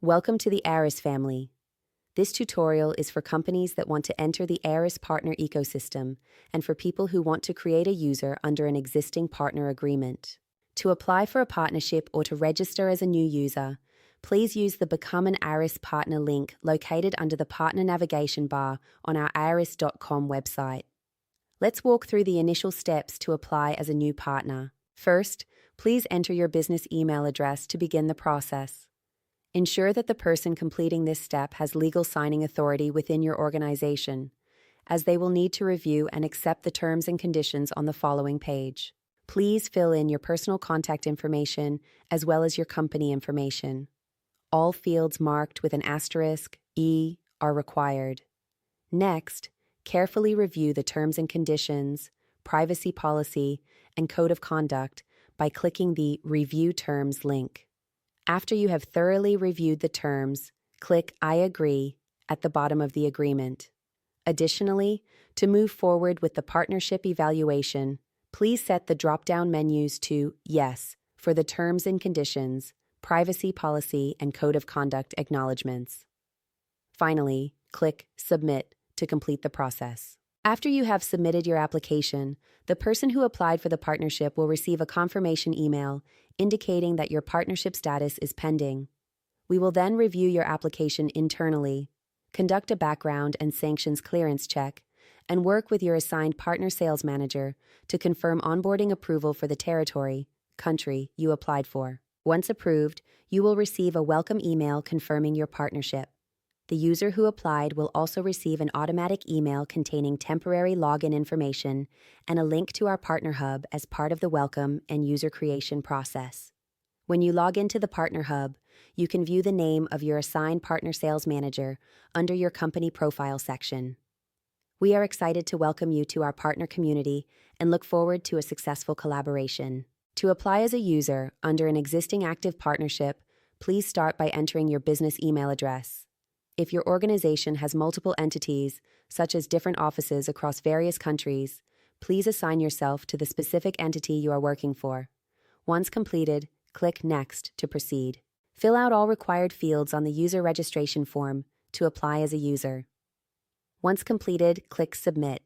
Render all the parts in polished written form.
Welcome to the ARIS family. This tutorial is for companies that want to enter the ARIS partner ecosystem and for people who want to create a user under an existing partner agreement. To apply for a partnership or to register as a new user, please use the Become an ARIS partner link located under the partner navigation bar on our aris.com website. Let's walk through the initial steps to apply as a new partner. First, please enter your business email address to begin the process. Ensure that the person completing this step has legal signing authority within your organization, as they will need to review and accept the terms and conditions on the following page. Please fill in your personal contact information as well as your company information. All fields marked with an asterisk E are required. Next, carefully review the terms and conditions, privacy policy, and code of conduct by clicking the Review Terms link. After you have thoroughly reviewed the terms, click I agree at the bottom of the agreement. Additionally, to move forward with the partnership evaluation, please set the drop-down menus to Yes for the terms and conditions, privacy policy, and code of conduct acknowledgements. Finally, click Submit to complete the process. After you have submitted your application, the person who applied for the partnership will receive a confirmation email indicating that your partnership status is pending. We will then review your application internally, conduct a background and sanctions clearance check, and work with your assigned partner sales manager to confirm onboarding approval for the territory, country you applied for. Once approved, you will receive a welcome email confirming your partnership. The user who applied will also receive an automatic email containing temporary login information and a link to our Partner Hub as part of the welcome and user creation process. When you log into the Partner Hub, you can view the name of your assigned partner sales manager under your company profile section. We are excited to welcome you to our partner community and look forward to a successful collaboration. To apply as a user under an existing active partnership, please start by entering your business email address. If your organization has multiple entities, such as different offices across various countries, please assign yourself to the specific entity you are working for. Once completed, click Next to proceed. Fill out all required fields on the user registration form to apply as a user. Once completed, click Submit.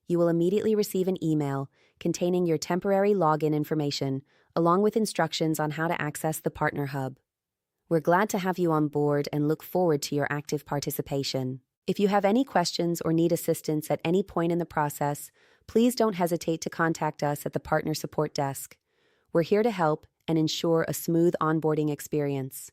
You will immediately receive an email containing your temporary login information along with instructions on how to access the Partner Hub. We're glad to have you on board and look forward to your active participation. If you have any questions or need assistance at any point in the process, please don't hesitate to contact us at the Partner Support Desk. We're here to help and ensure a smooth onboarding experience.